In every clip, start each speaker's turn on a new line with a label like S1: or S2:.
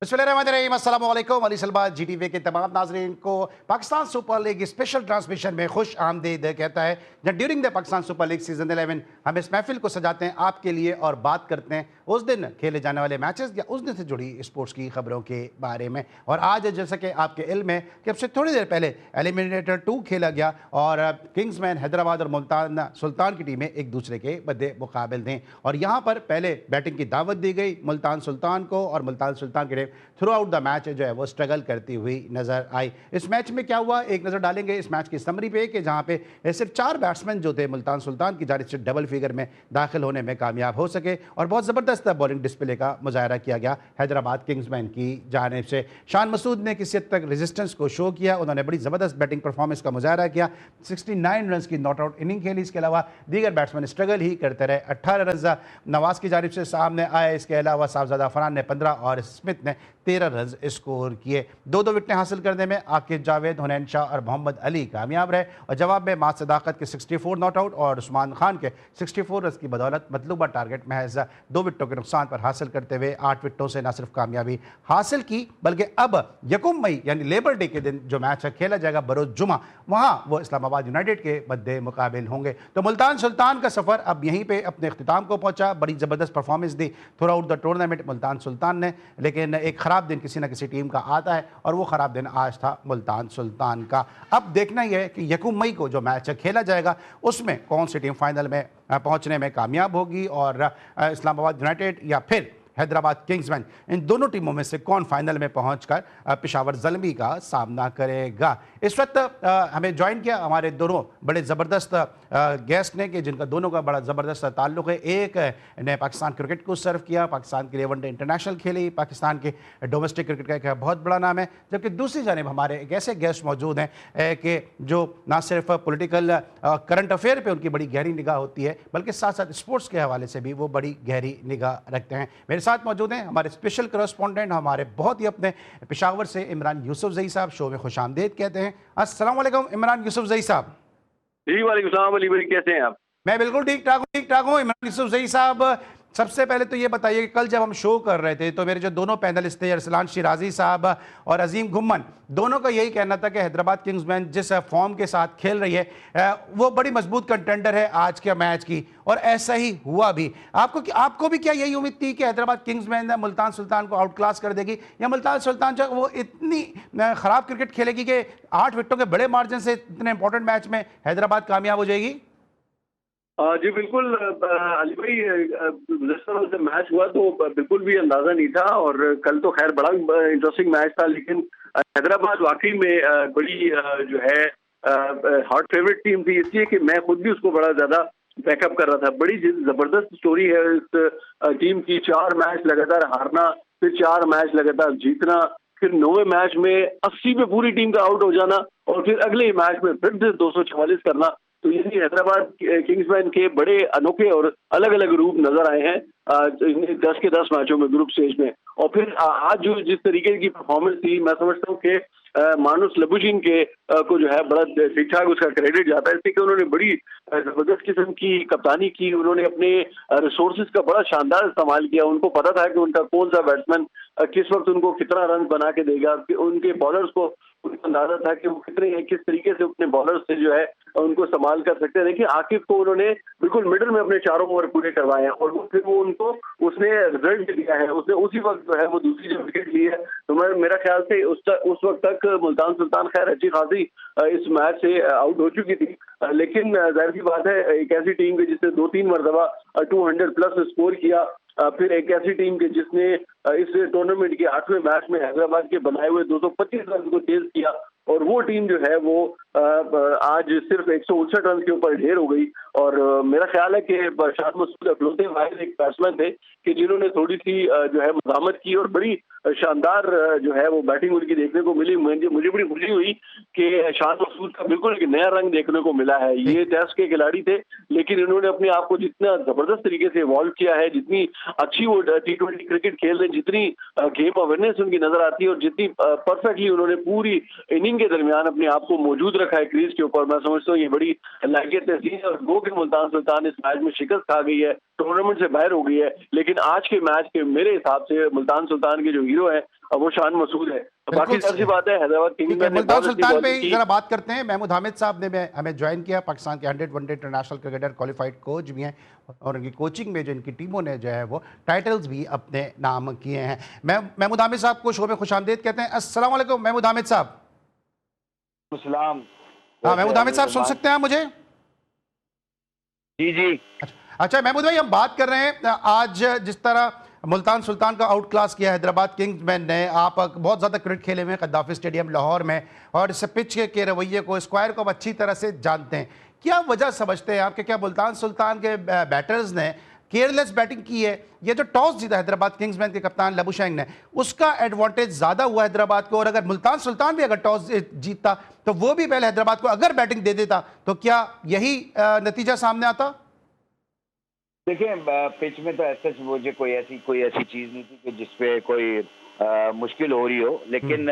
S1: बिस्मिल्लाहिर्रहमानिर्रहीम, अस्सलाम वालेकुम। अली सलमा GTV के तमाम नाज़रीन को Pakistan super league special transmission में खुश आमदीद कहता है। जब during the Pakistan super league season 11 हम इस महफिल को सजाते हैं आपके लिए और बात करते हैं उस दिन खेले जाने वाले मैचेस या उस दिन से जुड़ी स्पोर्ट्स की खबरों के बारे में। और आज जैसा कि आपके इल्म है कि अब से थोड़ी देर पहले एलिमिनेटर 2 खेला गया और किंग्समैन हैदराबाद और मुल्तान सुल्तान की टीमें एक दूसरे के बदे मुकाबिल थे और यहाँ पर पहले बैटिंग की दावत दी गई मुल्तान सुल्तान को और मुल्तान सुल्तान की team through out the match जो है वो स्ट्रगल करती हुई नजर आई। इस मैच में क्या हुआ, एक नज़र डालेंगे इस मैच की समरी पे कि जहाँ पे सिर्फ 4 बैट्समैन जो थे मुल्तान सुल्तान की जानिब से डबल फिगर में दाखिल होने में कामयाब हो सके और बहुत ज़बरदस्त बॉलिंग डिस्प्ले का मुजाहरा किया गया हैदराबाद किंग्समैन की जानिब से। शान मसूद ने किसी हद तक रेजिस्टेंस को शो किया, उन्होंने बड़ी ज़बरदस्त बैटिंग परफॉर्मेंस का मुजाहरा किया, 69 रन की नॉट आउट इनिंग खेली। इसके अलावा दीगर बैट्समैन स्ट्रगल ही करते रहे। 18 रन नवाज की जानिब से सामने आए, इसके अलावा साहबजादा फरहान ने 15 और स्मिथ ने 13 रन स्कोर किए। 2-2 विकेटें हासिल करने में आकिब जावेद, हुनैन शाह और मोहम्मद अली कामयाब रहे और जवाब में माद सदाकत के 64 नॉट आउट और उस्मान खान के 64 रन की बदौलत मतलूबा टारगेट महज 2 विकेटों के नुकसान पर हासिल करते हुए 8 विकेटों से न सिर्फ कामयाबी हासिल की बल्कि अब 1 मई यानी लेबर डे के दिन जो मैच खेला जाएगा बरोज जुमा, वहाँ वो इस्लामाबाद यूनाइटेड के मद्दे मुकाबिल होंगे। तो मुल्तान सुल्तान का सफ़र अब यहीं पर अपने अख्तिताम को पहुँचा। बड़ी ज़बरदस्त परफॉर्मेंस दी throughout the tournament Multan Sultan ने, लेकिन एक ख़राब दिन किसी न किसी टीम का आता है और वो ख़राब दिन आज था मुल्तान सुल्तान का। अब देखना यह है कि 1 मई को जो मैच खेला जाएगा उसमें कौन सी टीम फाइनल में पहुंचने में कामयाब होगी और इस्लामाबाद यूनाइटेड या फिर हैदराबाद किंग्समैन, इन दोनों टीमों में से कौन फाइनल में पहुंचकर पेशावर ज़ल्मी का सामना करेगा। इस वक्त हमें ज्वाइन किया हमारे दोनों बड़े ज़बरदस्त गेस्ट ने कि जिनका दोनों का बड़ा ज़बरदस्त ताल्लुक़ है। एक ने पाकिस्तान क्रिकेट को सर्व किया, पाकिस्तान के लिए वनडे इंटरनेशनल खेली, पाकिस्तान के डोमेस्टिक क्रिकेट का एक बहुत बड़ा नाम है, जबकि दूसरी जानिब हमारे एक ऐसे गेस्ट मौजूद हैं कि जो ना सिर्फ पॉलिटिकल करंट अफेयर पर उनकी बड़ी गहरी निगाह होती है बल्कि साथ साथ स्पोर्ट्स के हवाले से भी वो बड़ी गहरी निगाह रखते हैं। मेरे साथ मौजूद हैं हमारे स्पेशल करस्पॉन्डेंट, हमारे बहुत ही अपने पेशावर से इमरान यूसुफजई साहब, शो में खुशामदीद कहते हैं। अस्सलाम वालेकुम इमरान यूसुफजई साहब।
S2: जी वालेकुम सलाम अली भाई, कैसे हैं आप?
S1: मैं बिल्कुल ठीक ठाक हूँ इमरान यूसुफजई साहब। सबसे पहले तो ये बताइए कि कल जब हम शो कर रहे थे तो मेरे जो दोनों पैनलिस्ट थे अरसलान शिराजी साहब और अजीम घुम्मन, दोनों का यही कहना था कि हैदराबाद किंग्समैन जिस फॉर्म के साथ खेल रही है वो बड़ी मजबूत कंटेंडर है आज के मैच की, और ऐसा ही हुआ भी। आपको भी क्या यही उम्मीद थी कि हैदराबाद किंग्समैन मुल्तान सुल्तान को आउट क्लास कर देगी, या मुल्तान सुल्तान जो वो इतनी ख़राब क्रिकेट खेलेगी कि 8 विकेटों के बड़े मार्जिन से इतने इंपॉर्टेंट मैच में हैदराबाद कामयाब हो जाएगी?
S2: जी बिल्कुल अली भाई, जिस तरह से मैच हुआ तो बिल्कुल भी अंदाजा नहीं था और कल तो खैर बड़ा इंटरेस्टिंग मैच था, लेकिन हैदराबाद वाकई में बड़ी जो है हॉट फेवरेट टीम थी, इसलिए कि मैं खुद भी उसको बड़ा ज्यादा बैकअप कर रहा था। बड़ी जबरदस्त स्टोरी है इस टीम की, 4 मैच लगातार हारना, फिर 4 मैच लगातार जीतना, फिर 9वें मैच में 80 पे पूरी टीम का आउट हो जाना और फिर अगले मैच में फिर से 244 करना। तो ये हैदराबाद किंग्समैन के बड़े अनोखे और अलग अलग रूप नजर आए हैं 10 के 10 मैचों में ग्रुप स्टेज में। और फिर आज जो जिस तरीके की परफॉर्मेंस थी, मैं समझता हूँ कि मानुस लबुजिन के को जो है बड़ा ठीक ठाक उसका क्रेडिट जाता है, इसलिए कि उन्होंने बड़ी जबरदस्त किस्म की कप्तानी की, उन्होंने अपने रिसोर्सेज का बड़ा शानदार इस्तेमाल किया। उनको पता था कि उनका कौन सा बैट्समैन किस वक्त उनको कितना रन बना के देगा, उनके बॉलर्स को उनको अंदाजा था कि वो किस तरीके से अपने बॉलर से जो है उनको इस्तेमाल कर सकते हैं। देखिए आकिब को उन्होंने बिल्कुल मिडिल में अपने 4 ओवर पूरे करवाए हैं और फिर वो उनको उसने रिजल्ट दिया है, उसने उसी वक्त जो है वो दूसरी जो विकेट ली है। तो मेरा ख्याल से उस वक्त तक मुल्तान सुल्तान खैर अच्छी खासी इस मैच से आउट हो चुकी थी, लेकिन जाहिर सी बात है एक ऐसी टीम के जिसने 2-3 मरतबा 200 प्लस स्कोर किया, फिर एक ऐसी टीम के जिसने इस टूर्नामेंट के 8वें मैच में हैदराबाद के बनाए हुए 225 रन को चेज किया, और वो टीम जो है वो आज सिर्फ 159 रन के ऊपर ढेर हो गई। और मेरा ख्याल है कि शान मसूद अखलौते वाहिद एक बैट्समैन थे कि जिन्होंने थोड़ी सी जो है मज़ामत की और बड़ी शानदार जो है वो बैटिंग उनकी देखने को मिली। मुझे बड़ी खुशी हुई कि शान मसूद का बिल्कुल एक नया रंग देखने को मिला है। ये टेस्ट के खिलाड़ी थे, लेकिन इन्होंने अपने आप को जितना जबरदस्त तरीके से इवॉल्व किया है, जितनी अच्छी वो T20 क्रिकेट खेल रहे, जितनी गेम अवेयरनेस उनकी नजर आती है और जितनी परफेक्टली उन्होंने पूरी इनिंग के दरमियान अपने आप को मौजूद रखा है क्रीज के ऊपर, मैं समझता हूँ ये बड़ी लायकियत है। और गो के मुल्तान सुल्तान इस मैच में शिकस्त खा गई है, टूर्नामेंट से बाहर हो गई है, लेकिन आज के मैच के मेरे हिसाब से मुल्तान सुल्तान के जो हीरो है वो शान मसूद है। तो बाकी
S1: बिल्कुल
S2: जाहिर सी बात है हैदराबाद किंग्स
S1: ठीक है,
S2: ने
S1: मुल्तान
S2: बहुत अच्छी
S1: सुल्तान पे
S2: बॉलिंग की।
S1: जरा बात करते हैं। महमूद हामिद साहब ने हमें ज्वाइन किया, पाकिस्तान के 100 one day international cricketer, qualified coach भी हैं और उनकी कोचिंग में जो इनकी टीमों ने जो है वो टाइटल्स भी अपने नाम किए हैं। मैं महमूद हामिद साहब को शो में खुशामदीद कहते हैं। अस्सलाम वालेकुम महमूद हामिद साहब।
S3: सलाम।
S1: हाँ
S3: कैसे
S1: महमूद
S3: हैं
S1: हामिद
S3: अली
S1: साहब, सुन
S3: सलमान?
S1: सकते हैं आप मुझे?
S3: जी जी।
S1: अच्छा महमूद भाई, हम बात कर रहे हैं आज जिस तरह मुल्तान सुल्तान का आउट क्लास किया हैदराबाद किंग्स मैन ने। आप बहुत ज़्यादा क्रिकेट खेले हुए हैं कद्दाफी स्टेडियम लाहौर में और इस पिच के रवैये को, स्क्वायर को आप अच्छी तरह से जानते हैं। क्या वजह समझते हैं आपके, क्या मुल्तान सुल्तान के बैटर्स ने केयरलेस बैटिंग की है? ये जो टॉस जीता हैदराबाद किंग्स मैन के कप्तान लबुशेंग ने, उसका एडवांटेज ज़्यादा हुआ हैदराबाद को? और अगर मुल्तान सुल्तान भी अगर टॉस जीतता तो वो भी पहले हैदराबाद को अगर बैटिंग दे देता तो क्या यही नतीजा सामने आता?
S3: देखिए, पिच में तो ऐसे मुझे कोई ऐसी चीज नहीं थी कि जिसपे कोई मुश्किल हो रही हो, लेकिन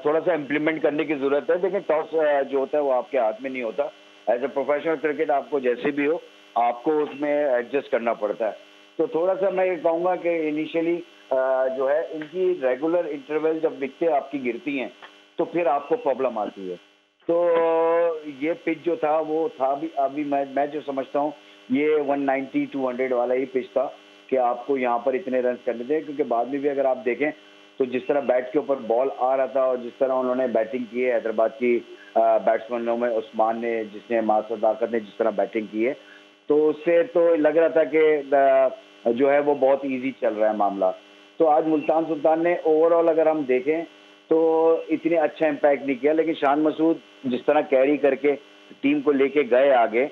S3: थोड़ा सा इम्प्लीमेंट करने की जरूरत है। लेकिन टॉस जो होता है वो आपके हाथ में नहीं होता। एज ए प्रोफेशनल क्रिकेट आपको जैसे भी हो, आपको उसमें एडजस्ट करना पड़ता है। तो थोड़ा सा मैं ये कहूँगा कि इनिशियली जो है इनकी रेगुलर इंटरवल जब विकेटें आपकी गिरती हैं तो फिर आपको प्रॉब्लम आती है। तो ये पिच जो था वो था भी, अभी मैं जो समझता हूँ ये 190 200 वाला ही पिच था कि आपको यहाँ पर इतने रन करने थे। क्योंकि बाद में भी अगर आप देखें तो जिस तरह बैट के ऊपर बॉल आ रहा था और जिस तरह उन्होंने बैटिंग की है हैदराबाद की बैट्समैनों में, उस्मान ने, जिसने मास सदाकत ने जिस तरह बैटिंग की है, तो उससे तो लग रहा था कि जो है वो बहुत इजी चल रहा है मामला। तो आज मुल्तान सुल्तान ने ओवरऑल अगर हम देखें तो इतने अच्छा इम्पैक्ट नहीं किया, लेकिन शान मसूद जिस तरह कैरी करके टीम को लेके गए आगे,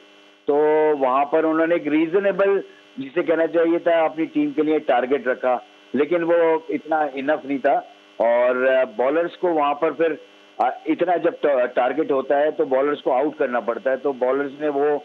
S3: तो वहां पर उन्होंने एक रीजनेबल, जिसे कहना चाहिए था, अपनी टीम के लिए टारगेट रखा, लेकिन वो इतना इनफ नहीं था। और बॉलर्स को वहां पर फिर इतना जब टारगेट होता है तो बॉलर्स को आउट करना पड़ता है। तो बॉलर्स ने वो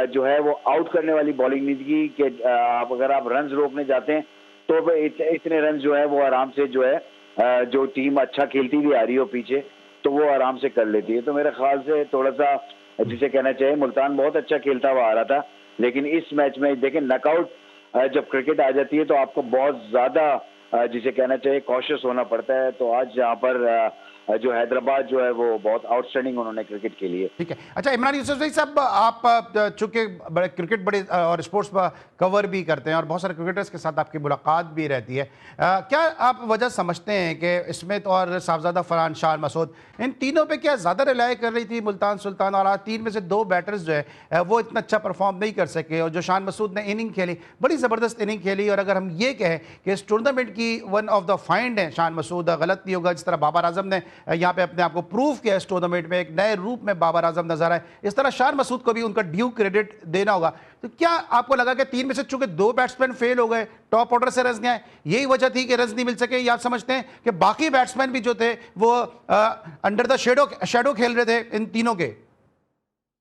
S3: जो है वो आउट करने वाली बॉलिंग नहीं की कि अगर आप रन रोकने जाते हैं तो इतने रन जो है वो आराम से जो है जो टीम अच्छा खेलती हुई आ रही हो पीछे तो वो आराम से कर लेती है। तो मेरे ख्याल से थोड़ा सा, जिसे कहना चाहिए, मुल्तान बहुत अच्छा खेलता हुआ आ रहा था, लेकिन इस मैच में देखें नकआउट जब क्रिकेट आ जाती है तो आपको बहुत ज्यादा जिसे कहना चाहिए कॉशियस होना पड़ता है। तो आज यहाँ पर जो हैदराबाद जो है वो बहुत आउटस्टैंडिंग उन्होंने क्रिकेट खेली है।
S1: ठीक है। अच्छा इमरान यूसुफ भाई साहब, आप चूंकि बड़े क्रिकेट बड़े और स्पोर्ट्स कवर भी करते हैं और बहुत सारे क्रिकेटर्स के साथ आपकी मुलाकात भी रहती है, क्या आप वजह समझते हैं कि स्मिथ और साहबजादा फरहान, शान मसूद, इन तीनों पे क्या ज़्यादा रिलाय कर रही थी मुल्तान सुल्तान? और आज तीन में से दो बैटर्स जो है वो इतना अच्छा परफॉर्म नहीं कर सके, और जो शान मसूद ने इनिंग खेली, बड़ी ज़बरदस्त इनिंग खेली। और अगर हम ये कहें कि इस टूर्नामेंट की वन ऑफ द फाइंड है शान मसूद, गलत नहीं होगा, जिस तरह बाबर आजम ने यहाँ पे अपने आप को प्रूव किया इस टूर्नामेंट में, एक नए रूप में बाबर आजम नजर आए, इस तरह शान मसूद को भी उनका ड्यू क्रेडिट देना होगा। तो क्या आपको लगा कि तीन में से चूंकि दो बैट्समैन फेल हो गए, टॉप ऑर्डर से रन नहीं आए, यही वजह थी कि रन नहीं मिल सके? या आप समझते हैं कि बाकी बैट्समैन भी जो थे वो अंडर द शेडो खेल रहे थे इन तीनों के?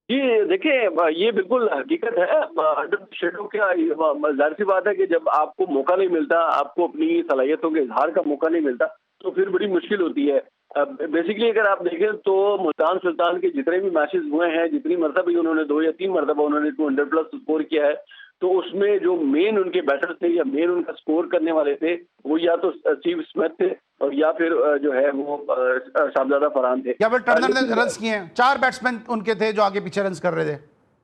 S2: जी देखिए, ये बिल्कुल हकीकत है। अंडर शेडो क्या, जाहिर सी बात है कि जब आपको मौका नहीं मिलता, आपको अपनी सलाहियतों के इजहार का मौका नहीं मिलता, तो फिर बड़ी मुश्किल होती है। बेसिकली अगर आप देखें तो मुल्तान सुल्तान के जितने भी मैचेस हुए हैं, जितनी मरतबा भी उन्होंने 2 या 3 मरतबा उन्होंने 200 प्लस स्कोर किया है, तो उसमें जो मेन उनके बैटर थे या मेन उनका स्कोर करने वाले थे, वो या तो स्टीव स्मिथ थे और या फिर जो है वो शाहजादा फरहान थे।
S1: या फिर टर्नर ने रन किए हैं? चार बैट्समैन उनके थे जो आगे पीछे रन कर रहे थे।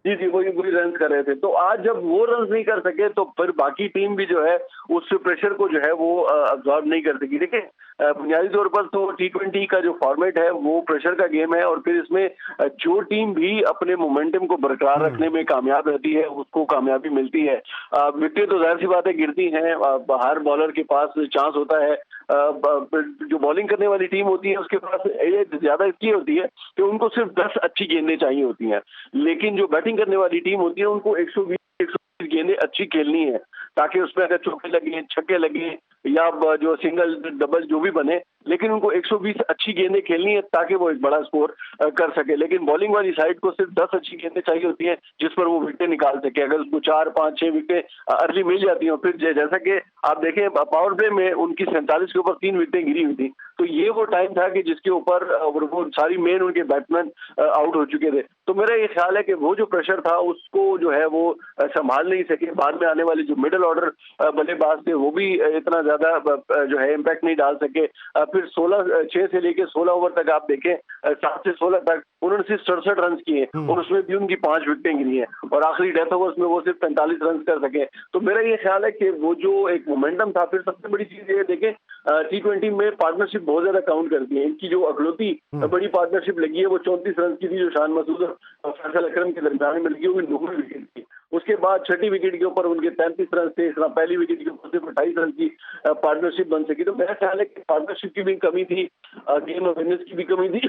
S2: जी जी, वही रन कर रहे थे। तो आज जब वो रन नहीं कर सके तो फिर बाकी टीम भी जो है उस प्रेशर को जो है वो अब्सॉर्ब नहीं कर सकी। देखिए, बुनियादी तौर पर तो T20 का जो फॉर्मेट है वो प्रेशर का गेम है, और फिर इसमें जो टीम भी अपने मोमेंटम को बरकरार रखने में कामयाब रहती है उसको कामयाबी मिलती है। विकेटें तो जाहिर सी बात है गिरती हैं, हर बॉलर के पास चांस होता है। जो बॉलिंग करने वाली टीम होती है उसके पास ये ज्यादा इसलिए होती है कि उनको सिर्फ 10 अच्छी गेंदें चाहिए होती हैं, लेकिन जो बैटिंग करने वाली टीम होती है उनको 120 गेंदें अच्छी खेलनी है, ताकि उसमें अगर चौके लगे, छक्के लगे या जो सिंगल डबल जो भी बने, लेकिन उनको 120 अच्छी गेंदें खेलनी है ताकि वो एक बड़ा स्कोर कर सके। लेकिन बॉलिंग वाली साइड को सिर्फ 10 अच्छी गेंदें चाहिए होती हैं जिस पर वो विकेटें निकाल सके। अगर उसको 4 5 6 विकेटें अर्ली मिल जाती हैं, फिर जैसा कि आप देखें पावर प्ले में उनकी 47 के ऊपर 3 विकेटें गिरी हुई थी, तो ये वो टाइम था कि जिसके ऊपर वो सारी मेन उनके बैट्समैन आउट हो चुके थे। तो मेरा ये ख्याल है कि वो जो प्रेशर था उसको जो है वो संभाल नहीं सके। बाद में आने वाले जो मिडिल ऑर्डर बल्लेबाज थे वो भी इतना ज्यादा ज्यादा जो है इम्पैक्ट नहीं डाल सके। फिर 6 से लेके 16 ओवर तक आप देखें, 7 से 16 तक उन्होंने सिर्फ 67 रन किए और उसमें भी उनकी 5 विकेटें गिरी हैं और आखिरी डेथ ओवर्स में वो सिर्फ 45 रन कर सके। तो मेरा ये ख्याल है कि वो जो एक मोमेंटम था, फिर सबसे बड़ी चीज ये देखें, T20 में पार्टनरशिप बहुत ज्यादा काउंट करती है। इनकी जो अगलौती बड़ी पार्टनरशिप लगी है वो 34 रन की थी, जो शान मसूद और फैसल अकरम के दरमियान में लगी, वो 9 विकेट थी। उसके बाद छठी विकेट के ऊपर उनके 33 रन थे, पहली विकेट के ऊपर सिर्फ 28 रन की पार्टनरशिप बन सकी। तो मेरा ख्याल है कि पार्टनरशिप की भी कमी थी, गेम अवेयरनेस की भी कमी थी।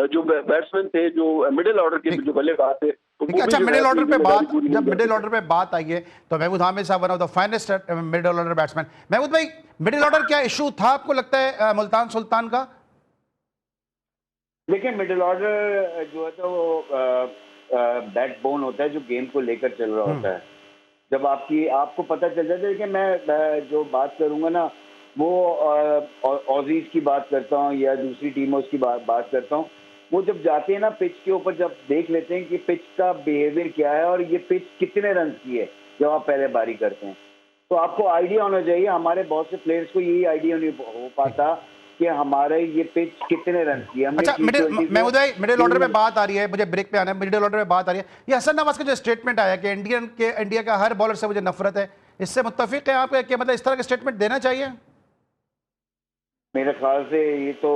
S2: जो बैट्समैन थे, जो मिडिल ऑर्डर के जो बल्लेबाज थे,
S1: अच्छा, मिडिल ऑर्डर पे बात, जब मिडिल ऑर्डर पे बात आई है तो महमूद हामिद साहब one of the finest middle order batsman. Mahmood भाई, मिडिल ऑर्डर क्या इशू था आपको लगता है मुल्तान सुल्तान का?
S3: देखिए, मिडिल ऑर्डर जो है तो वो बैकबोन होता है जो गेम को लेकर चल रहा होता है। जब आपको पता चल जाता है कि मैं जो बात करूंगा ना वो ऑजीज की बात करता हूँ या दूसरी टीमों की बात करता हूँ, वो जब जाते हैं ना पिच के ऊपर, जब देख लेते हैं कि पिच का बिहेवियर क्या है और ये पिच कितने रन की है जब आप पहले बारी करते हैं, तो आपको आइडिया होना चाहिए। हमारे बहुत से प्लेयर्स को यही आइडिया नहीं हो पाता कि हमारे ये पिच कितने रन की है।
S1: अच्छा, महमूद भाई, मिडिल ऑर्डर में बात आ रही है, मुझे ब्रेक पे आना है। मिडिल ऑर्डर में बात आ रही है, ये हसन नवाज का जो स्टेटमेंट आया कि इंडिया का हर बॉलर से मुझे नफरत है, इससे मुत्तफिक है आप कि मतलब इस तरह का स्टेटमेंट देना चाहिए?
S3: मेरे ख्याल से ये तो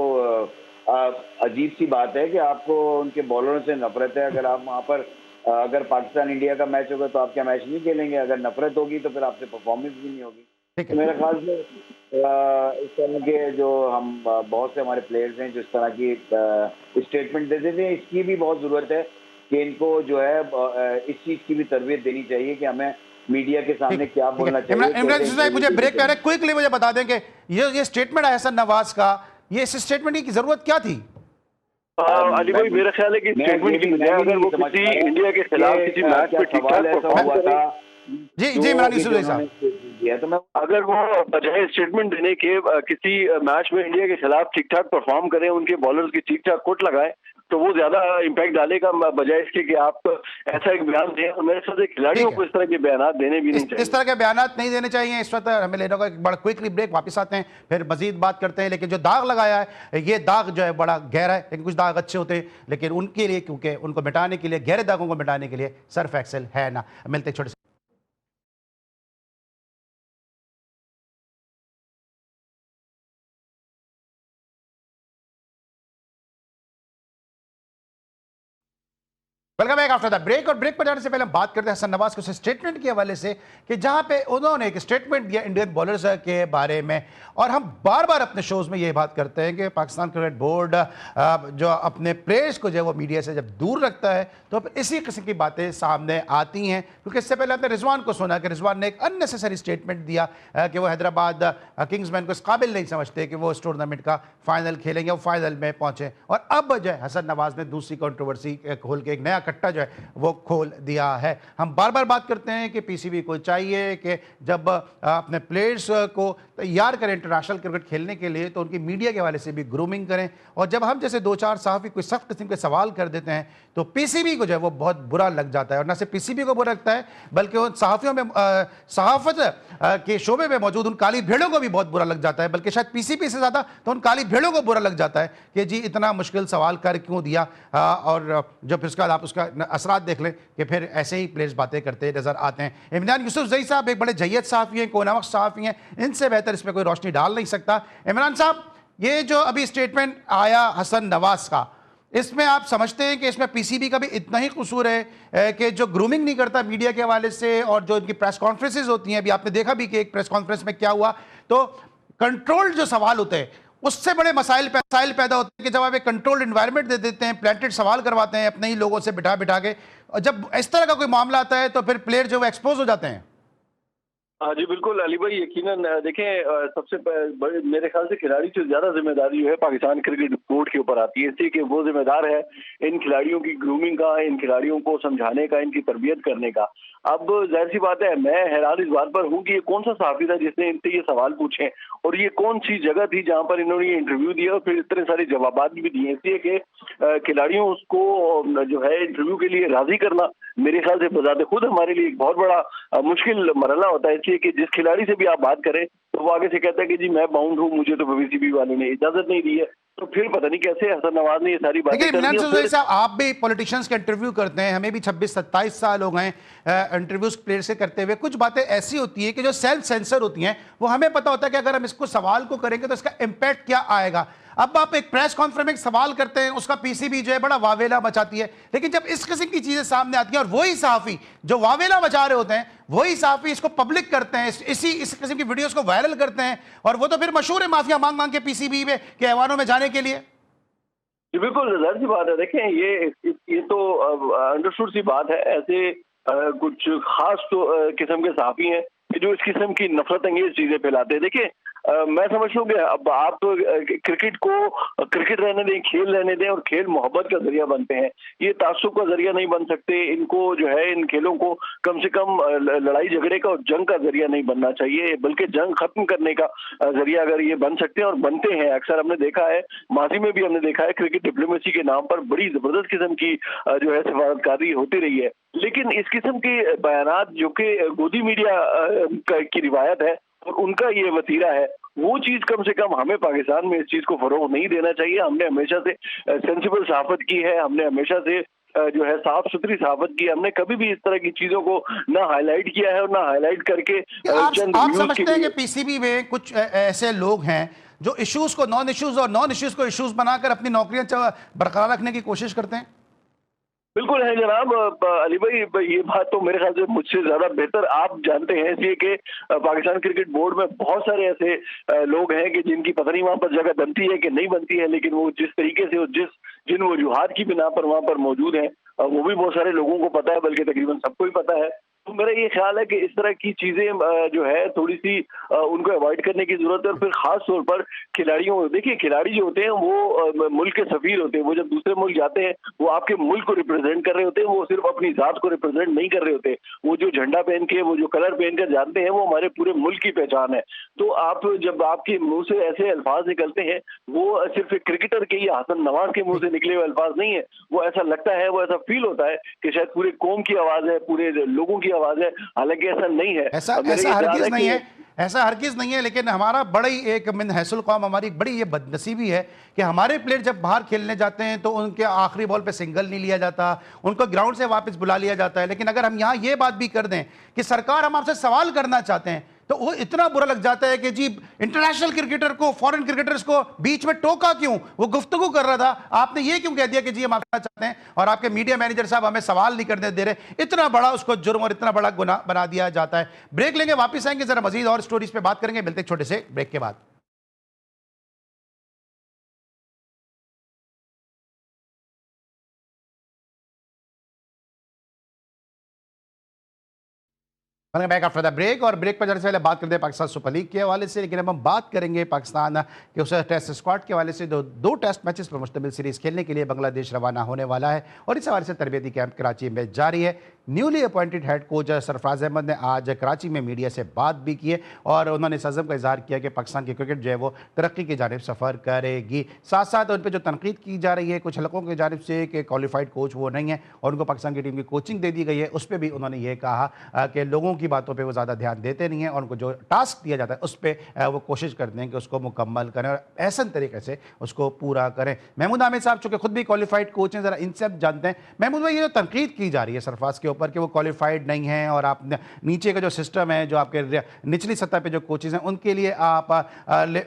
S3: अजीब सी बात है कि आपको उनके बॉलरों से नफरत है। अगर आप वहाँ पर अगर पाकिस्तान इंडिया का मैच होगा तो आप क्या मैच नहीं खेलेंगे? अगर नफरत होगी तो फिर आपसे परफॉर्मेंस भी नहीं होगी। तो मेरे ख्याल से इस तरह के जो हम बहुत से हमारे प्लेयर्स हैं जो इस तरह की स्टेटमेंट देते थे, इसकी भी बहुत ज़रूरत है कि इनको जो है इस चीज़ की भी तरबियत देनी चाहिए कि हमें मीडिया के सामने क्या बोलना चाहिए।
S1: इमरान साहब, मुझे ब्रेक पे आ रहा है, क्विकली मुझे बता दें कि ये स्टेटमेंट है हसन नवाज का, ये इस स्टेटमेंट की जरूरत क्या थी?
S2: अली भाई, मेरा ख्याल है कि स्टेटमेंट की बजाय अगर वो किसी इंडिया के खिलाफ किसी मैच पे ठीक ठाक परफॉर्म हुआ था,
S1: जी इमरान यूसुफ साहब,
S2: तो मैं अगर वो बजाय स्टेटमेंट देने के किसी मैच में इंडिया के खिलाफ ठीक ठाक परफॉर्म करें, उनके बॉलर्स की ठीक ठाक कुट लगाए, तो वो ज्यादा इम्पैक्ट डालेगा बजाय इसके कि आप ऐसा एक बयान दें। और मेरे साथ खिलाड़ियों को इस तरह के बयान देने भी नहीं चाहिए।
S1: इस तरह के बयान नहीं देने चाहिए। इस वक्त हमें लेने का एक बड़ा क्विकली ब्रेक, वापस आते हैं फिर मजीद बात करते हैं। लेकिन जो दाग लगाया है, ये दाग जो है बड़ा गहरा है, लेकिन कुछ दाग अच्छे होते हैं, लेकिन उनके लिए, क्योंकि उनको मिटाने के लिए, गहरे दागों को मिटाने के लिए सर्फ एक्सेल है ना। मिलते छोटे welcome back after the break. और ब्रेक पर जाने से पहले हम बात करते हैं हसन नवाज के उस स्टेटमेंट के हवाले से कि जहां पे उन्होंने एक स्टेटमेंट दिया इंडियन बॉलर्स के बारे में। और हम बार बार अपने शोज में ये बात करते हैं कि पाकिस्तान क्रिकेट बोर्ड जो अपने प्लेयर्स को जो है वो मीडिया से जब दूर रखता है तो फिर इसी किस्म की बातें सामने आती हैं। क्योंकि इससे पहले आपने रिजवान को सुना कि रिजवान ने एक अननेसेसरी स्टेटमेंट दिया कि वो हैदराबाद किंग्समैन को इस काबिल नहीं समझते कि वो इस टूर्नामेंट का फाइनल खेलेंगे, वो फाइनल में पहुंचे। और अब जो है हसन नवाज ने दूसरी कंट्रोवर्सी खोल के एक नया कट्टा जो है वो खोल दिया है। हम बार बार बात करते हैं कि पीसीबी को चाहिए कि जब अपने प्लेयर्स को तैयार करें इंटरनेशनल क्रिकेट खेलने के लिए तो उनकी मीडिया के हवाले से भी ग्रूमिंग करें। और जब हम जैसे 2-4 सहाफ़ी कोई सख्त किस्म के सवाल कर देते हैं तो पीसीबी को जो है वो बहुत बुरा लग जाता है। और न सिर्फ पीसीबी को बुरा लगता है बल्कि उन सहाफ़ियों में, सहाफ़त के शोबे में मौजूद उन काली भेड़ों को भी बहुत बुरा लग जाता है। बल्कि शायद पीसीबी से ज़्यादा तो उन काली भेड़ों को बुरा लग जाता है कि जी इतना मुश्किल सवाल कर क्यों दिया। और जब फिर उसके बाद आप उसका असरात देख लें कि फिर ऐसे ही प्लेयर्स बातें करते नजर आते हैं। इमरान यूसुफ जई साहब एक बड़े जय्यद सहाफ़ी हैं, कोनावक सहाफ़ी हैं, इनसे बेहतर इसमें कोई रोशनी डाल नहीं सकता। इमरान साहब, ये जो अभी स्टेटमेंट आया हसन नवाज का, इसमें आप समझते हैं कि इसमें पीसीबी का भी इतना ही कसूर है कि जो ग्रूमिंग नहीं करता मीडिया के हवाले से, और जो इनकी प्रेस कॉन्फ्रेंसेज होती हैं, अभी आपने देखा भी कि एक प्रेस कॉन्फ्रेंस में क्या हुआ, तो कंट्रोल्ड जो सवाल होते हैं उससे बड़े मसाइल पैदा होते हैं कि जब आप एक कंट्रोल्ड एनवायरनमेंट दे देते हैं, प्लांटेड सवाल करवाते हैं अपने ही लोगों से बिठा के, और जब इस तरह का कोई मामला आता है तो फिर प्लेयर जो वो एक्सपोज हो जाते हैं।
S2: हाँ जी बिल्कुल अली भाई, यकीनन देखें, सबसे मेरे ख्याल से खिलाड़ी से ज्यादा जिम्मेदारी जो है पाकिस्तान क्रिकेट बोर्ड के ऊपर आती है, इसलिए कि वो जिम्मेदार है इन खिलाड़ियों की ग्रूमिंग का, इन खिलाड़ियों को समझाने का, इनकी तरबियत करने का। अब जाहिर सी बात है, मैं हैरान इस बात पर हूँ कि ये कौन सा सहाफी था जिसने इनसे ये सवाल पूछे, और ये कौन सी जगह थी जहाँ पर इन्होंने ये इंटरव्यू दिया और फिर इतने सारे जवाबात भी दिए। इसलिए कि खिलाड़ियों को जो है इंटरव्यू के लिए राजी करना मेरे ख्याल से बजाते खुद हमारे लिए एक बहुत बड़ा मुश्किल मरहला होता है। इसलिए कि जिस खिलाड़ी से भी आप बात करें तो वो आगे से कहता है कि जी मैं बाउंड हूँ, मुझे तो बीसीबी वालों ने इजाजत नहीं दी है। तो फिर पता नहीं कैसे हसन नवाज ने ये सारी बातें
S1: लेकिन
S2: कर दी।
S1: इमरान
S2: और फिर
S1: साहब, आप भी पॉलिटिशियंस के इंटरव्यू करते हैं, हमें भी 26-27 साल हो गए इंटरव्यूज प्लेयर से करते हुए। कुछ बातें ऐसी होती है कि जो सेल्फ सेंसर होती हैं, वो हमें पता होता है कि अगर हम इसको सवाल को करेंगे तो इसका इम्पैक्ट क्या आएगा। अब आप एक प्रेस कॉन्फ्रेंस में एक सवाल करते हैं, उसका पीसीबी जो है बड़ा वावेला मचाती है, लेकिन जब इस किस्म की चीजें सामने आती हैं और वही सहाफी जो वावेला मचा रहे होते हैं, वही सहाफी इसको पब्लिक करते हैं, इस किस्म की वीडियोस को वायरल करते हैं, और वो तो फिर मशहूर है माफिया मांग मांग के पीसीबी में के ऐवानों में जाने के लिए।
S2: जी बिल्कुल, जाहिर सी बात है। देखें, ये तो अंडरस्टूड सी बात है। ऐसे कुछ खास तो किस्म के सहाफी हैं कि जो इस किस्म की नफरत अंगेज चीजें फैलाते हैं। देखिए, मैं समझ लूँ कि अब आप क्रिकेट को क्रिकेट रहने दें, खेल रहने दें, और खेल मोहब्बत का जरिया बनते हैं। ये तासुब का जरिया नहीं बन सकते। इनको जो है, इन खेलों को कम से कम लड़ाई झगड़े का और जंग का जरिया नहीं बनना चाहिए, बल्कि जंग खत्म करने का जरिया अगर ये बन सकते हैं, और बनते हैं। अक्सर हमने देखा है, माजी में भी हमने देखा है, क्रिकेट डिप्लोमेसी के नाम पर बड़ी जबरदस्त किस्म की जो है सिफारतकारी होती रही है। लेकिन इस किस्म के बयानात जो कि गोदी मीडिया की रिवायत है और उनका ये वतीरा है, वो चीज कम से कम हमें पाकिस्तान में इस चीज को फरोग नहीं देना चाहिए। हमने हमेशा से सेंसिबल सहाफत की है, हमने हमेशा से जो है साफ सुथरी सहाफत की है। हमने कभी भी इस तरह की चीजों को ना हाईलाइट किया है और ना हाईलाइट करके चंद
S1: आप
S2: व्यूज
S1: समझते हैं
S2: के
S1: कि पीसीबी में कुछ ऐसे लोग हैं जो इश्यूज को नॉन इश्यूज और नॉन इश्यूज को इश्यूज बनाकर अपनी नौकरियां बरकरार रखने की कोशिश करते हैं?
S2: बिल्कुल है जनाब। अली भाई, ये बात तो मेरे ख्याल से मुझसे ज्यादा बेहतर आप जानते हैं, इसलिए कि पाकिस्तान क्रिकेट बोर्ड में बहुत सारे ऐसे लोग हैं कि जिनकी पता नहीं वहां पर जगह बनती है कि नहीं बनती है, लेकिन वो जिस तरीके से जिन वजूहात की बिना पर वहां पर मौजूद हैं, वो भी बहुत सारे लोगों को पता है, बल्कि तकरीबन सबको ही पता है। तो मेरा ये ख्याल है कि इस तरह की चीजें जो है थोड़ी सी उनको अवॉइड करने की जरूरत है। और फिर खास तौर पर खिलाड़ियों, देखिए खिलाड़ी जो होते हैं वो मुल्क के सफीर होते हैं। वो जब दूसरे मुल्क जाते हैं, वो आपके मुल्क को रिप्रेजेंट कर रहे होते हैं, वो सिर्फ अपनी जात को रिप्रेजेंट नहीं कर रहे होते। वो जो झंडा पहन के, वो जो कलर पहन कर जानते हैं, वो हमारे पूरे मुल्क की पहचान है। तो आप जब आपके मुंह से ऐसे अल्फाज निकलते हैं, वो सिर्फ एक क्रिकेटर के या हसन नवाज के मुंह से निकले हुए अल्फाज नहीं है। वो ऐसा लगता है, वो ऐसा फील होता है कि शायद पूरे कौम की आवाज है, पूरे लोगों की आवाज है। हालांकि ऐसा नहीं है।
S1: ऐसा हरगिज नहीं है, ऐसा हरगिज नहीं है। लेकिन हमारा बड़ी एक मिन हैसुल कौम, हमारी बड़ी ये बदनसीबी है कि हमारे प्लेयर जब बाहर खेलने जाते हैं तो उनके आखिरी बॉल पे सिंगल नहीं लिया जाता, उनको ग्राउंड से वापस बुला लिया जाता है। लेकिन अगर हम यहाँ ये बात भी कर दें कि सरकार, हम आपसे सवाल करना चाहते हैं, तो वो इतना बुरा लग जाता है कि जी इंटरनेशनल क्रिकेटर को, फॉरेन क्रिकेटर्स को बीच में टोका क्यों? वो गुफ्तगू कर रहा था, आपने ये क्यों कह दिया कि जी हम आपका चाहते हैं, और आपके मीडिया मैनेजर साहब हमें सवाल नहीं करने दे रहे। इतना बड़ा उसको जुर्म और इतना बड़ा गुनाह बना दिया जाता है। ब्रेक लेंगे, वापस आएंगे, जरा मजीद और स्टोरीज पे बात करेंगे। मिलते छोटे से ब्रेक के बाद। Back after the break. और ब्रेक पर जाने से पहले बात करते हैं पाकिस्तान सुपर लीग के हवाले से, लेकिन अब हम बात करेंगे पाकिस्तान के उस टेस्ट स्क्वाड के हवाले से। दो टेस्ट मैचेस पर मुश्तमिल सीरीज खेलने के लिए बांग्लादेश रवाना होने वाला है, और इस हवाले से तरबियती कैंप कराची में जारी है। Newly appointed head coach Sarfaraz Ahmed ने आज कराची में मीडिया से बात भी की है, और उन्होंने इस अज़म का इजहार किया कि पाकिस्तान की क्रिकेट जो है वो तरक्की की जानिब सफ़र करेगी। साथ साथ उन पर जो तनकीद की जा रही है कुछ हलकों की जानिब से कि क्वालिफाइड कोच वो नहीं है और उनको पाकिस्तान की टीम की कोचिंग दे दी गई है, उस पर भी उन्होंने ये कहा कि लोगों की बातों पर वो ज़्यादा ध्यान देते नहीं हैं, और उनको जो टास्क दिया जाता है उस पर वो कोशिश करते हैं कि उसको मुकम्मल करें और ऐसा तरीके से उसको पूरा करें। महमूद आमिर साहब चूँकि खुद भी क्वालिफाइड कोच हैं, ज़रा इनसे आप जानते हैं महमूद भाई, ये जो तनकीद की जा रही है सरफराज के ऊपर कि वो क्वालिफाइड नहीं है, और आप नीचे का जो सिस्टम है, जो आपके निचली सतह पे जो कोचेज हैं, उनके लिए आप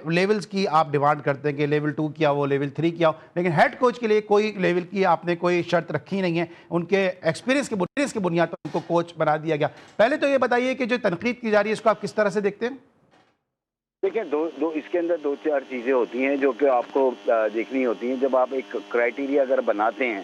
S1: लेवल्स की आप डिमांड करते हैं कि लेवल 2 किया हो, लेवल 3 किया हो, लेकिन हेड कोच के लिए कोई लेवल की आपने कोई शर्त रखी नहीं है। उनके एक्सपीरियंस की बुनियाद पर उनको कोच बना दिया गया। पहले तो ये बताइए कि जो तनकीद की जा रही है इसको आप किस तरह से देखते हैं?
S3: देखिए, दो इसके अंदर दो चार चीज़ें होती हैं जो कि आपको देखनी होती हैं। जब आप एक क्राइटेरिया अगर बनाते हैं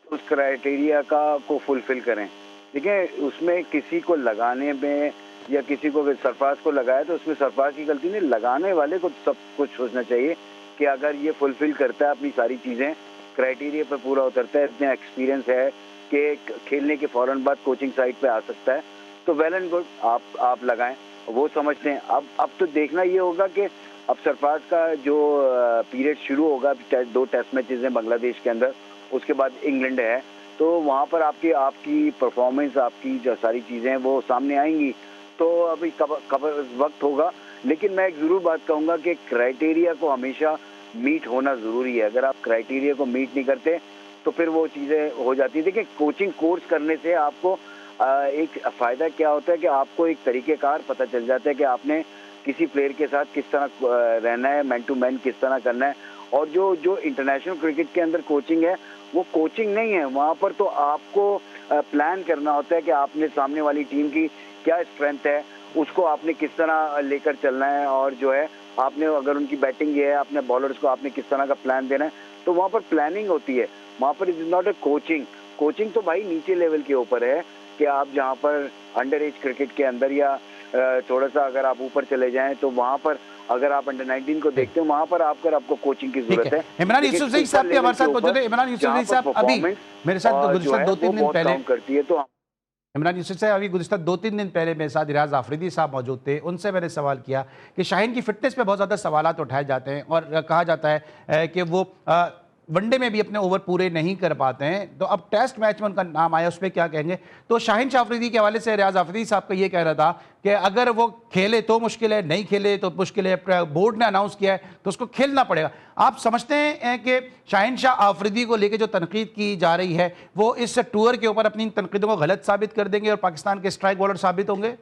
S3: तो उस क्राइटेरिया को फुलफिल करें। देखिए, उसमें किसी को लगाने में या किसी को सरफराज को लगाया तो उसमें सरफराज की गलती नहीं, लगाने वाले को सब कुछ सोचना चाहिए कि अगर ये फुलफिल करता है अपनी सारी चीज़ें, क्राइटेरिया पर पूरा उतरता है, इतना एक्सपीरियंस है, कि खेलने के फौरन बाद कोचिंग साइट पे आ सकता है, तो वेल एंड गुड, आप लगाएं, वो समझते हैं। अब तो देखना ये होगा कि अब सरफराज का जो पीरियड शुरू होगा, 2 टेस्ट मैचेस हैं बांग्लादेश के अंदर, उसके बाद इंग्लैंड है, तो वहाँ पर आपकी परफॉर्मेंस, आपकी जो सारी चीज़ें हैं वो सामने आएंगी। तो अभी कब वक्त होगा, लेकिन मैं एक ज़रूर बात कहूँगा कि क्राइटेरिया को हमेशा मीट होना ज़रूरी है। अगर आप क्राइटेरिया को मीट नहीं करते तो फिर वो चीज़ें हो जाती हैं। देखिए, कोचिंग कोर्स करने से आपको एक फ़ायदा क्या होता है कि आपको एक तरीक़ेकार पता चल जाता है कि आपने किसी प्लेयर के साथ किस तरह रहना है, मैन टू मैन किस तरह करना है। और जो इंटरनेशनल क्रिकेट के अंदर कोचिंग है, वो कोचिंग नहीं है, वहाँ पर तो आपको प्लान करना होता है कि आपने सामने वाली टीम की क्या स्ट्रेंथ है, उसको आपने किस तरह लेकर चलना है, और जो है आपने अगर उनकी बैटिंग ये है, अपने बॉलर्स को आपने किस तरह का प्लान देना है, तो वहाँ पर प्लानिंग होती है। वहाँ पर is not a coaching. Coaching तो भाई नीचे लेवल के ऊपर है कि आप जहाँ पर अंडर एज क्रिकेट के अंदर या थोड़ा सा अगर आप ऊपर चले जाएं, तो वहाँ पर अगर आप अंडर 19 को देखते हैं, वहाँ पर आपको कोचिंग की जरूरत है।
S1: इमरान यूसुफजई साहब भी हमारे साथ मौजूद है। इमरान यूसुफजई साहब अभी मेरे साथ गुज़िश्ता 2-3 दिन पहले
S3: करती है, तो
S1: इमरान यूसुफ साहब अभी गुज़िश्ता 2-3 दिन पहले मेरे साथ रियाज आफरीदी साहब मौजूद थे। उनसे मैंने सवाल किया कि शाहीन की फिटनेस पे बहुत ज़्यादा सवालात उठाए जाते हैं और कहा जाता है कि वो वनडे में भी अपने ओवर पूरे नहीं कर पाते हैं। तो अब टेस्ट मैच में उनका नाम आया, उस पर क्या कहेंगे? तो शाहीन शाह अफरीदी के हवाले से रियाज आफरीदी साहब का ये कह रहा था कि अगर वो खेले तो मुश्किल है, नहीं खेले तो मुश्किल है। बोर्ड ने अनाउंस किया है तो उसको खेलना पड़ेगा। आप समझते हैं कि शाहीन शाह अफरीदी को लेकर जो तनकीद की जा रही है, वो इस टूर के ऊपर अपनी तनकीदों को गलत साबित कर देंगे और पाकिस्तान के स्ट्राइक बॉलर साबित होंगे?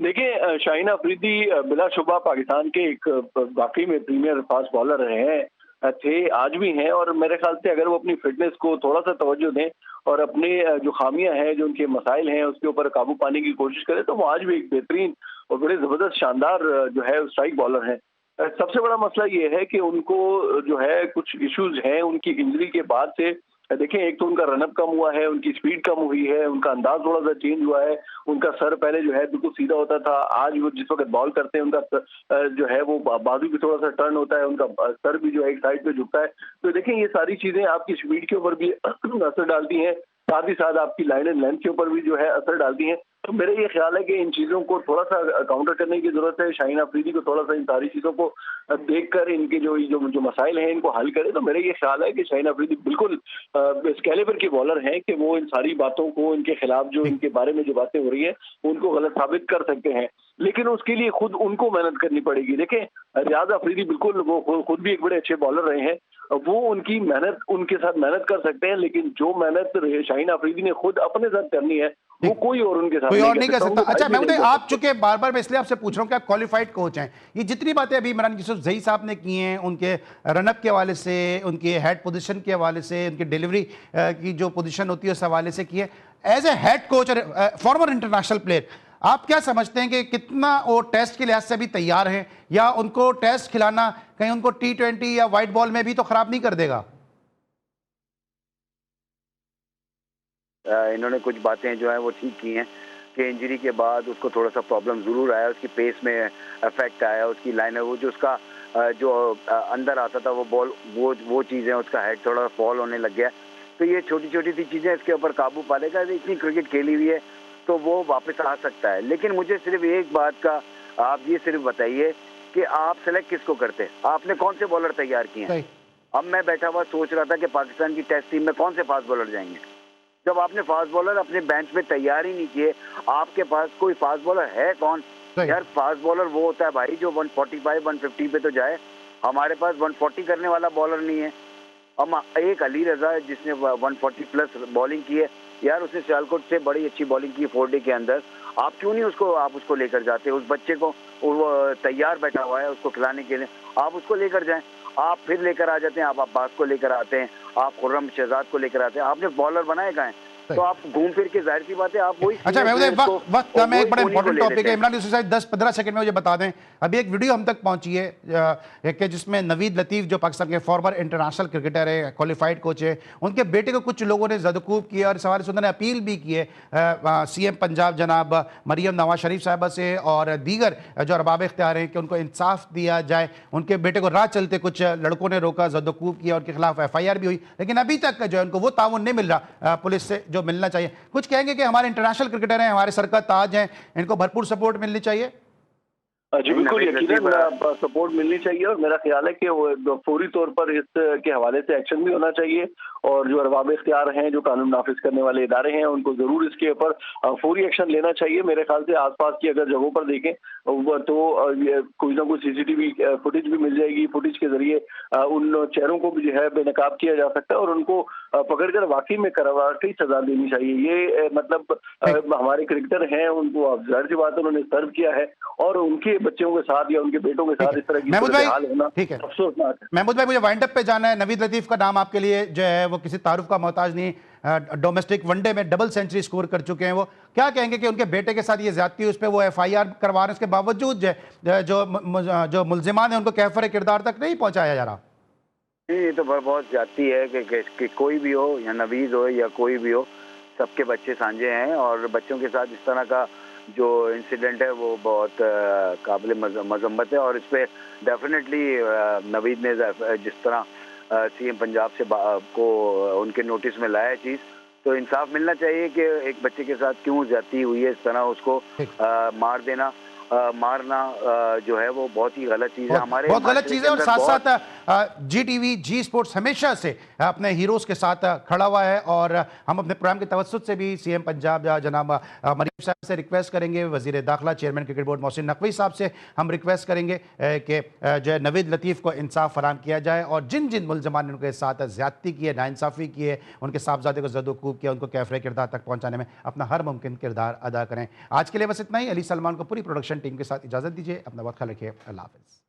S2: देखिए, शाहीन अफरीदी बिलाशुबा पाकिस्तान के एक वाकई में प्रीमियर फास्ट बॉलर रहे हैं, थे, आज भी हैं। और मेरे ख्याल से अगर वो अपनी फिटनेस को थोड़ा सा तवज्जो दें और अपने जो खामियां हैं, जो उनके मसाइल हैं, उसके ऊपर काबू पाने की कोशिश करें, तो वो आज भी एक बेहतरीन और बड़े जबरदस्त शानदार जो है स्ट्राइक बॉलर हैं। सबसे बड़ा मसला ये है कि उनको जो है कुछ इश्यूज हैं उनकी इंजरी के बाद से। देखें, एक तो उनका रनअप कम हुआ है, उनकी स्पीड कम हुई है, उनका अंदाज थोड़ा सा चेंज हुआ है। उनका सर पहले जो है बिल्कुल सीधा होता था, आज वो जिस वक्त बॉल करते हैं उनका जो है वो बाजू भी थोड़ा सा टर्न होता है, उनका सर भी जो है एक साइड पे झुकता है। तो देखें, ये सारी चीजें आपकी स्पीड के ऊपर भी असर डालती हैं, साथ ही साथ आपकी लाइन एंड लेंथ के ऊपर भी जो है असर डालती हैं। तो मेरा ये ख्याल है कि इन चीज़ों को थोड़ा सा काउंटर करने की ज़रूरत है। शाहीन अफरीदी को थोड़ा सा इन सारी चीज़ों को देखकर इनके जो मसाइल हैं इनको हल करें। तो मेरा ये ख्याल है कि शाहीन अफरीदी बिल्कुल इस कैलिबर के बॉलर हैं कि वो इन सारी बातों को, इनके खिलाफ जो इनके बारे में जो बातें हो रही है उनको गलत साबित कर सकते हैं, लेकिन उसके लिए खुद उनको मेहनत करनी पड़ेगी। देखें, रियाज अफरीदी बिल्कुल वो खुद भी एक बड़े अच्छे बॉलर रहे हैं, वो उनकी मेहनत, उनके साथ मेहनत कर सकते हैं, लेकिन जो मेहनत शाहीन अफरीदी ने खुद अपने साथ करनी है वो कोई और उनके साथ
S1: कोई और नहीं कर सकता। अच्छा, मैं
S2: नहीं
S1: आप चूंकि बार बार मैं इसलिए आपसे पूछ रहा हूं कि आप क्वालिफाइड कोच हैं, ये जितनी बातें अभी इमरान यूसुफजई साहब ने की हैं, उनके रनअप के हवाले से, उनके हेड पोजीशन के हवाले से, उनकी डिलीवरी की जो पोजीशन होती है उस हवाले से की है, एज ए हेड कोच और फॉर्मर इंटरनेशनल प्लेयर, आप क्या समझते हैं कि कितना वो टेस्ट के लिहाज से भी तैयार हैं, या उनको टेस्ट खिलाना कहीं उनको T20 या वाइट बॉल में भी तो खराब नहीं कर देगा?
S3: इन्होंने कुछ बातें जो है वो ठीक की हैं कि इंजरी के बाद उसको थोड़ा सा प्रॉब्लम ज़रूर आया, उसकी पेस में इफेक्ट आया, उसकी लाइन वो जो उसका जो अंदर आता था वो बॉल, वो चीज़ें, उसका हेड थोड़ा फॉल होने लग गया। तो ये छोटी छोटी सी चीज़ें इसके ऊपर काबू पा लेगा। इतनी क्रिकेट खेली हुई है तो वो वापस आ सकता है। लेकिन मुझे सिर्फ एक बात का आप ये सिर्फ बताइए कि आप सेलेक्ट किसको करते हैं? आपने कौन से बॉलर तैयार किए हैं? अब मैं बैठा हुआ सोच रहा था कि पाकिस्तान की टेस्ट टीम में कौन से फास्ट बॉलर जाएंगे, जब आपने फास्ट बॉलर अपने बेंच पे तैयार ही नहीं किए। आपके पास कोई फास्ट बॉलर है कौन? यार, फास्ट बॉलर वो होता है भाई जो 145 150 पे तो जाए। हमारे पास 140 करने वाला बॉलर नहीं है। हम एक अली रजा है जिसने 140 प्लस बॉलिंग की है, यार उसने सियालकोट से बड़ी अच्छी बॉलिंग की 4 डे के अंदर। आप क्यों नहीं उसको लेकर जाते? उस बच्चे को, वो तैयार बैठा हुआ है उसको खिलाने के लिए, आप उसको लेकर जाएं। आप फिर लेकर आ जाते हैं, आप अब्बास को लेकर आते हैं, आप खुर्रम शहजाद को लेकर आते हैं। आपने बॉलर बनाए कहाँ हैं? तो आप घूम फिर के जाहिर सी बात है आप वही
S1: अच्छा महमूद भाई, वक्त का में एक बड़ा इंपॉर्टेंट टॉपिक है।
S3: है।
S1: इमरान यूसुफ साहब 10-15 सेकंड में मुझे बता दें, अभी एक वीडियो हम तक पहुंची है कि जिसमें नवीद लतीफ़ जो पाकिस्तान के फॉर्मर इंटरनेशनल क्रिकेटर है, क्वालिफाइड कोच है, उनके बेटे को कुछ लोगों ने ज़दकूब किया और सवाल सुंदर ने अपील भी की है सीएम पंजाब जनाब मरियम नवाज शरीफ साहबा से और दीगर जो अरबाब इख्तियार हैं कि उनको इंसाफ दिया जाए। उनके बेटे को राह चलते कुछ लड़कों ने रोका, ज़दकूब किया, उनके खिलाफ FIR भी हुई, लेकिन अभी तक जो है उनको वो ताउन नहीं मिल रहा पुलिस से जो मिलना चाहिए। कुछ कहेंगे कि हमारे इंटरनेशनल क्रिकेटर हैं, हमारे सर का ताज हैं, इनको भरपूर सपोर्ट मिलनी चाहिए।
S2: जी बिल्कुल, यकीनन सपोर्ट मिलनी चाहिए और मेरा ख्याल है कि वो फौरी तौर पर इस के हवाले से एक्शन भी होना चाहिए और जो अरबाब इख्तियार हैं, जो कानून नाफिज करने वाले इदारे हैं, उनको जरूर इसके ऊपर फौरी एक्शन लेना चाहिए। मेरे ख्याल से आसपास की अगर जगहों पर देखें तो कोई ना कोई CCTV फुटेज भी मिल जाएगी, फुटेज के जरिए उन चेहरों को भी जो है बेनकाब किया जा सकता है और उनको पकड़कर वाकई में वाकई सजा देनी चाहिए। ये मतलब हमारे क्रिकेटर हैं, उनको जाहिर सी बात है उन्होंने सर्व किया है और उनके बच्चों के साथ या उनके बेटों के साथ इस तरह की हाल होना
S1: ठीक है।
S2: अफसोसनाक है।
S1: महमूद भाई, मुझे वाइंड अप पे जाना है। नवीद लतीफ़ का नाम आपके लिए जो है वो किसी तारुफ का मोहताज नहीं, डोमेस्टिक वनडे में डबल सेंचुरी स्कोर कर चुके हैं। वो क्या कहेंगे कि उनके बेटे के साथ ये ज्यादती है, उस पर वो FIR करवा रहे हैं, उसके बावजूद जो मुल्जिमान है उनको कैफर किरदार तक नहीं पहुंचाया जा रहा।
S3: ये तो बहुत ज्यादती है कि कोई भी हो या नवीद हो या कोई भी हो, सबके बच्चे सांझे हैं और बच्चों के साथ इस तरह का जो इंसिडेंट है वो बहुत काबिल मजम्मत है और इस पर डेफिनेटली नवीद ने जिस तरह CM पंजाब से को उनके नोटिस में लाया चीज़, तो इंसाफ मिलना चाहिए कि एक बच्चे के साथ क्यों ज्यादती हुई है, इस तरह उसको मार देना मारना जो है वो बहुत ही गलत चीज़ है। हमारे
S1: बहुत गलत चीज़ है और साथ साथ GTV जी स्पोर्ट्स हमेशा से अपने हीरोज़ के साथ खड़ा हुआ है और हम अपने प्रोग्राम के तवज्जुद से भी CM पंजाब जनाब मरीम साहब से रिक्वेस्ट करेंगे, वज़ीर दाखिला chairman cricket board Mohsin Naqvi साहब से हम रिक्वेस्ट करेंगे कि जो है नवीद लतीफ़ को इंसाफ फराहम किया जाए और जिन जिन मुल्ज़िमान ने उनके साथ ज़्यादती की है, नाइंसाफ़ी की है, उनके साहबजादे को ज़दवकूब किया, उनको कैफ़रे किरदार तक पहुँचाने में अपना हर मुमकिन किरदार अदा करें। आज के लिए बस इतना ही। अली सलमान को पूरी प्रोडक्शन टीम के साथ इजाज़त दीजिए। अपना बहुत ख्याल रखिए। अल्लाह हाफ़िज़।